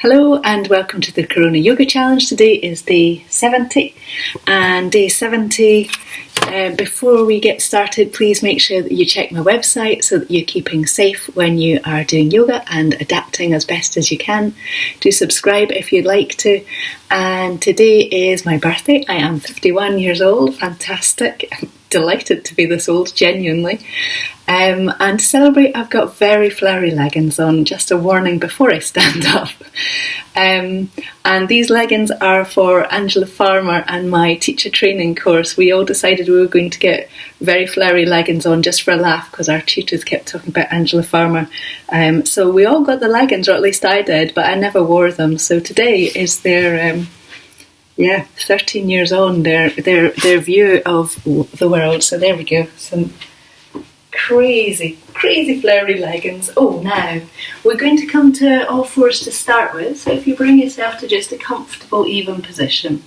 Hello and welcome to the Corona Yoga Challenge. Today is day 70 and day 70. Before we get started, please make sure that you check my website so that you're keeping safe when you are doing yoga and adapting as best as you can. Do subscribe if you'd like to. And today is my birthday. I am 51 years old. Fantastic. I'm delighted to be this old, genuinely. And to celebrate, I've got very flowery leggings on, just a warning before I stand up. And these leggings are for Angela Farmer and my teacher training course. We all decided we were going to get very flowery leggings on just for a laugh because our tutors kept talking about Angela Farmer. So we all got the leggings, or at least I did, but I never wore them. So today is their 13 years on, their view of the world. So there we go. Some crazy flowery leggings. Oh, now we're going to come to all fours to start with. So if you bring yourself to just a comfortable, even position,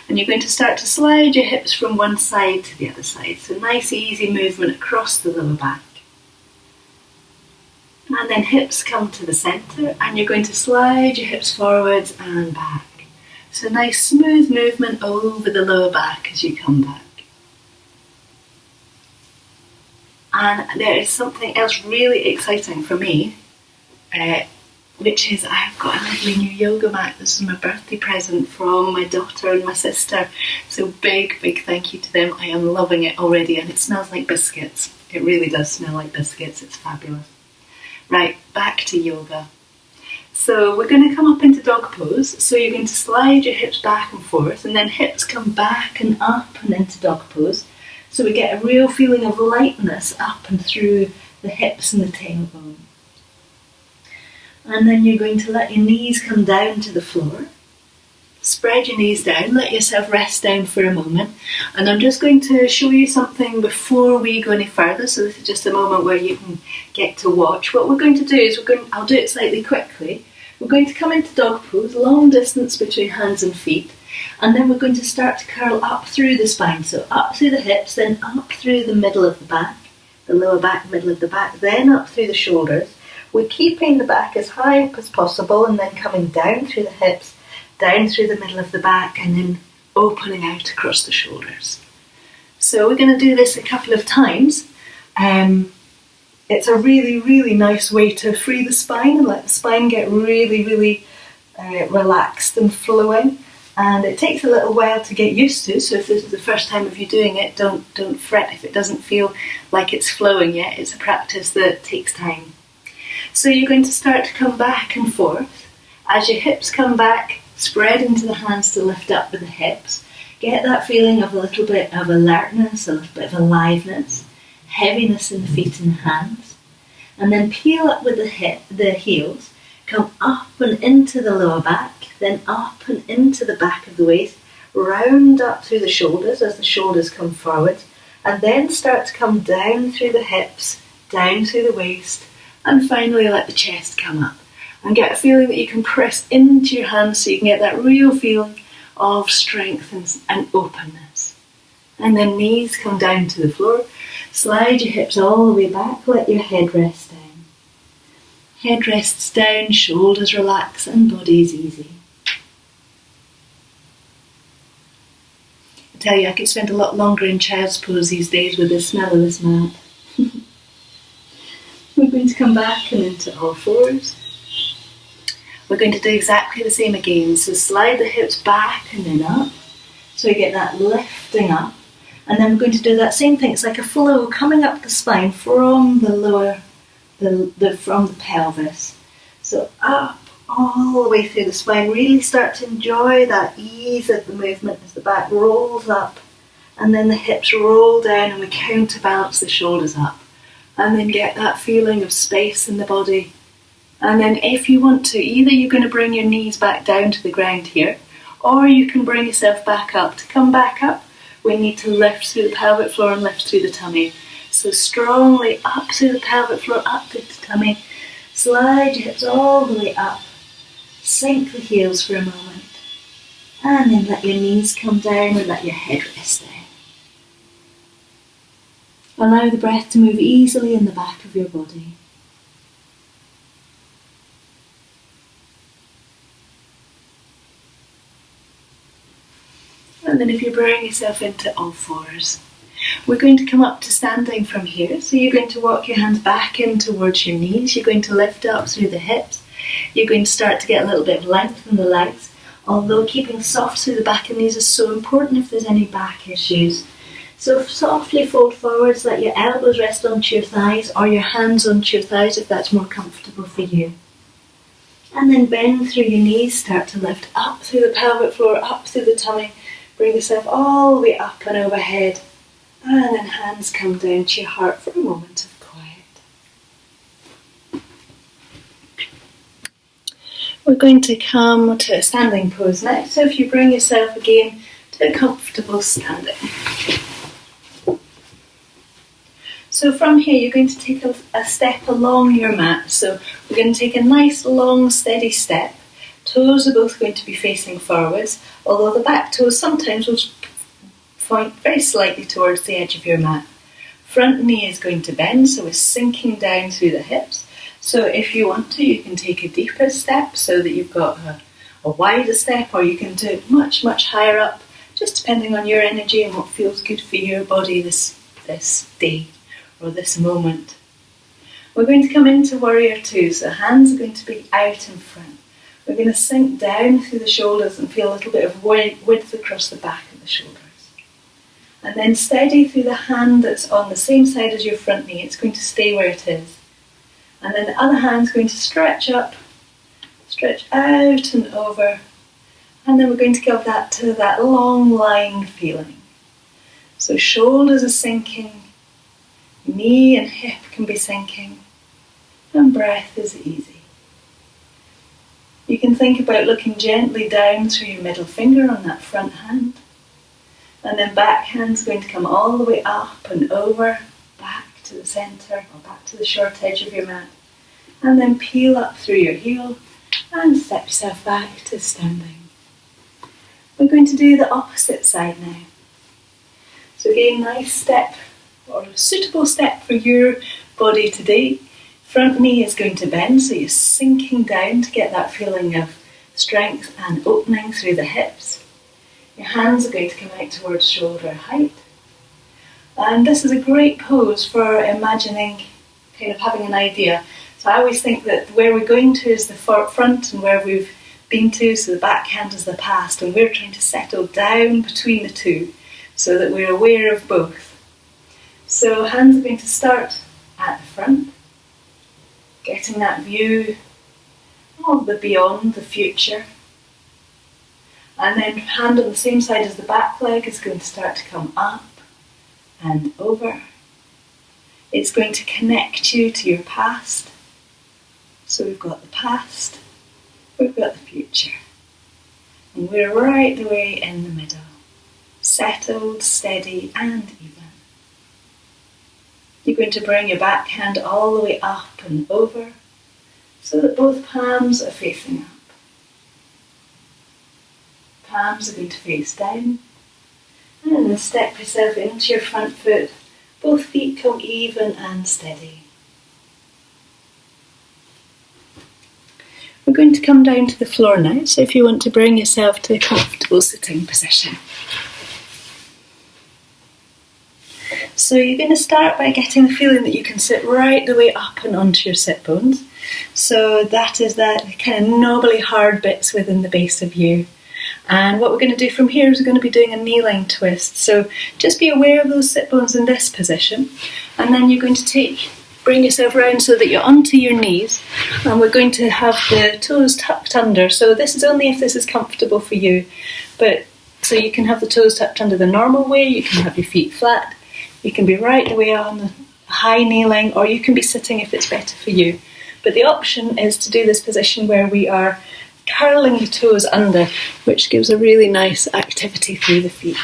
and you're going to start to slide your hips from one side to the other side. So nice, easy movement across the lower back. And then hips come to the centre, and you're going to slide your hips forwards and back. So nice, smooth movement over the lower back as you come back. And there is something else really exciting for me, which is I've got a lovely new yoga mat. This is my birthday present from my daughter and my sister. So big thank you to them. I am loving it already, and it smells like biscuits. It really does smell like biscuits. It's fabulous. Right, back to yoga. So we're going to come up into dog pose. So you're going to slide your hips back and forth, and then hips come back and up and into dog pose. So we get a real feeling of lightness up and through the hips and the tailbone. And then you're going to let your knees come down to the floor. Spread your knees down, let yourself rest down for a moment. And I'm just going to show you something before we go any further. So this is just a moment where you can get to watch. What we're going to do is, I'll do it slightly quickly. We're going to come into dog pose, long distance between hands and feet. And then we're going to start to curl up through the spine. So up through the hips, then up through the middle of the back, the lower back, middle of the back, then up through the shoulders. We're keeping the back as high up as possible, and then coming down through the hips, down through the middle of the back, and then opening out across the shoulders. So we're going to do this a couple of times. It's a really nice way to free the spine and let the spine get really relaxed and flowing. And it takes a little while to get used to, so if this is the first time of you doing it, don't fret if it doesn't feel like it's flowing yet. It's a practice that takes time. So you're going to start to come back and forth. As your hips come back, spread into the hands to lift up with the hips. Get that feeling of a little bit of alertness, a little bit of aliveness, heaviness in the feet and the hands. And then peel up with the heels, come up and into the lower back, then up and into the back of the waist, round up through the shoulders as the shoulders come forward, and then start to come down through the hips, down through the waist, and finally let the chest come up. And get a feeling that you can press into your hands so you can get that real feeling of strength and openness. And then knees come down to the floor, slide your hips all the way back, let your head rest down. Head rests down, shoulders relax, and body's easy. I tell you, I could spend a lot longer in child's pose these days with the smell of this mat. We're going to come back and into all fours. We're going to do exactly the same again. So slide the hips back and then up. So you get that lifting up. And then we're going to do that same thing. It's like a flow coming up the spine from the lower, from the pelvis. So up all the way through the spine. Really start to enjoy that ease of the movement as the back rolls up. And then the hips roll down and we counterbalance the shoulders up. And then get that feeling of space in the body. And then if you want to, either you're going to bring your knees back down to the ground here, or you can bring yourself back up. To come back up, we need to lift through the pelvic floor and lift through the tummy. So strongly up through the pelvic floor, up through the tummy. Slide your hips all the way up. Sink the heels for a moment. And then let your knees come down and let your head rest down. Allow the breath to move easily in the back of your body. And then if you bring yourself into all fours, we're going to come up to standing from here. So you're going to walk your hands back in towards your knees. You're going to lift up through the hips. You're going to start to get a little bit of length in the legs, although keeping soft through the back and knees is so important if there's any back issues. So softly fold forwards, let your elbows rest onto your thighs or your hands onto your thighs if that's more comfortable for you. And then bend through your knees, start to lift up through the pelvic floor, up through the tummy. Bring yourself all the way up and overhead. And then hands come down to your heart for a moment of quiet. We're going to come to a standing pose next. So if you bring yourself again to a comfortable standing. So from here you're going to take a step along your mat. So we're going to take a nice long steady step. Toes are both going to be facing forwards, although the back toes sometimes will point very slightly towards the edge of your mat. Front knee is going to bend, so we're sinking down through the hips. So if you want to, you can take a deeper step so that you've got a wider step, or you can do it much, much higher up, just depending on your energy and what feels good for your body this day or this moment. We're going to come into Warrior Two, so hands are going to be out in front. We're going to sink down through the shoulders and feel a little bit of width across the back of the shoulders. And then steady through the hand that's on the same side as your front knee. It's going to stay where it is. And then the other hand's going to stretch up, stretch out and over. And then we're going to give that to that long line feeling. So shoulders are sinking, knee and hip can be sinking, and breath is easy. You can think about looking gently down through your middle finger on that front hand. And then back hand's going to come all the way up and over, back to the centre or back to the short edge of your mat. And then peel up through your heel and step yourself back to standing. We're going to do the opposite side now. So again, nice step or a suitable step for your body today. Front knee is going to bend, so you're sinking down to get that feeling of strength and opening through the hips. Your hands are going to come out towards shoulder height. And this is a great pose for imagining, kind of having an idea. So I always think that where we're going to is the front and where we've been to, so the back hand is the past, and we're trying to settle down between the two so that we're aware of both. So hands are going to start at the front, getting that view of the beyond, the future. And then hand on the same side as the back leg is going to start to come up and over. It's going to connect you to your past. So we've got the past, we've got the future. And we're right the way in the middle. Settled, steady and even. You're going to bring your back hand all the way up and over so that both palms are facing up. Palms are going to face down, and then step yourself into your front foot. Both feet come even and steady. We're going to come down to the floor now, so if you want to bring yourself to a comfortable sitting position. So you're going to start by getting the feeling that you can sit right the way up and onto your sit bones. So that is that kind of knobbly hard bits within the base of you. And what we're going to do from here is we're going to be doing a kneeling twist. So just be aware of those sit bones in this position. And then you're going to bring yourself around so that you're onto your knees. And we're going to have the toes tucked under. So this is only if this is comfortable for you. But so you can have the toes tucked under the normal way. You can have your feet flat. You can be right the way on the high kneeling, or you can be sitting if it's better for you. But the option is to do this position where we are curling the toes under, which gives a really nice activity through the feet.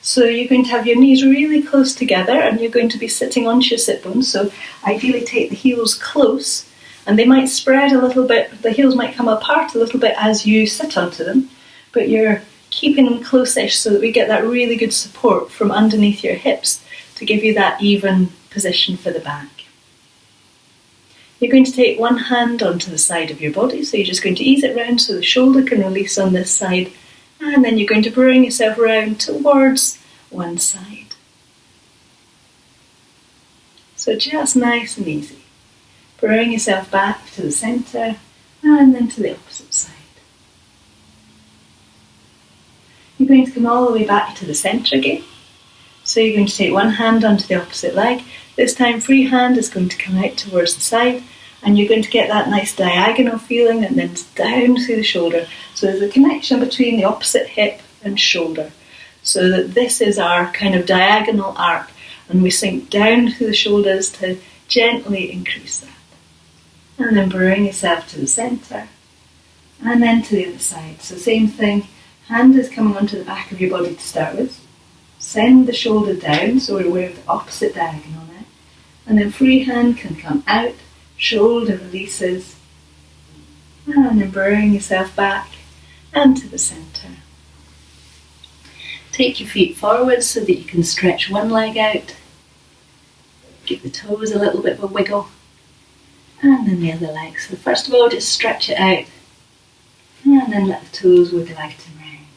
So you're going to have your knees really close together and you're going to be sitting onto your sit bones. So ideally take the heels close, and they might spread a little bit, the heels might come apart a little bit as you sit onto them, but you're keeping them close-ish so that we get that really good support from underneath your hips to give you that even position for the back. You're going to take one hand onto the side of your body, so you're just going to ease it round so the shoulder can release on this side And then you're going to bring yourself round towards one side. So just nice and easy. Bring yourself back to the centre and then to the opposite side. You're going to come all the way back to the centre again. So you're going to take one hand onto the opposite leg. This time free hand is going to come out towards the side, and you're going to get that nice diagonal feeling and then down through the shoulder. So there's a connection between the opposite hip and shoulder. So that this is our kind of diagonal arc, and we sink down through the shoulders to gently increase that. And then bring yourself to the centre and then to the other side. So same thing, hand is coming onto the back of your body to start with. Send the shoulder down, so we're the opposite diagonal now. And then free hand can come out, shoulder releases, and then bring yourself back and to the centre. Take your feet forward so that you can stretch one leg out. Give the toes a little bit of a wiggle. And then the other leg. So first of all, just stretch it out. And then let the toes wiggle out and round.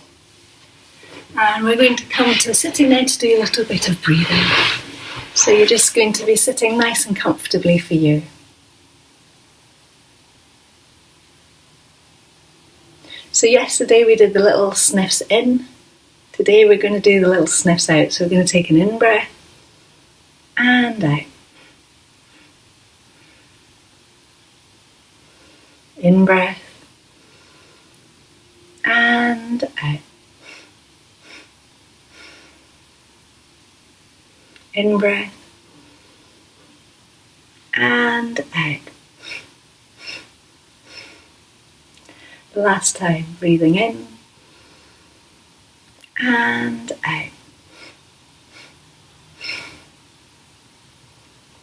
And we're going to come to sitting now to do a little bit of breathing. So you're just going to be sitting nice and comfortably for you. So yesterday we did the little sniffs in. Today we're going to do the little sniffs out. So we're going to take an in breath and out. In breath and out. In breath and out. The last time, breathing in and out.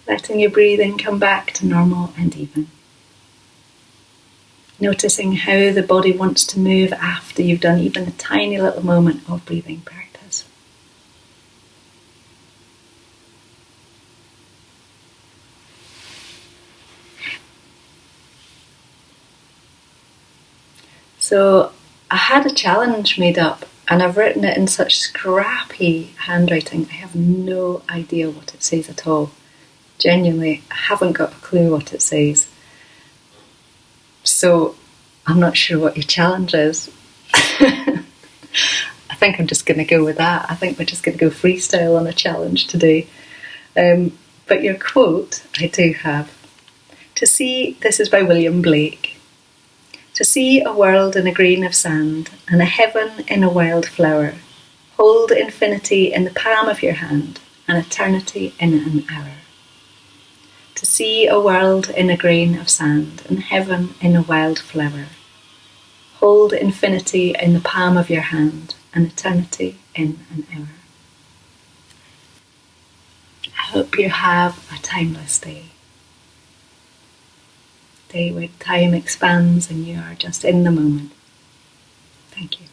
Letting your breathing come back to normal and even. Noticing how the body wants to move after you've done even a tiny little moment of breathing practice. So I had a challenge made up and I've written it in such scrappy handwriting. I have no idea what it says at all. Genuinely, I haven't got a clue what it says. So I'm not sure what your challenge is. I think I'm just going to go with that. I think we're just going to go freestyle on a challenge today. But your quote I do have. This is by William Blake. To see a world in a grain of sand and a heaven in a wild flower. Hold infinity in the palm of your hand and eternity in an hour. To see a world in a grain of sand and heaven in a wild flower. Hold infinity in the palm of your hand and eternity in an hour. I hope you have a timeless day. Day where time expands and you are just in the moment. Thank you.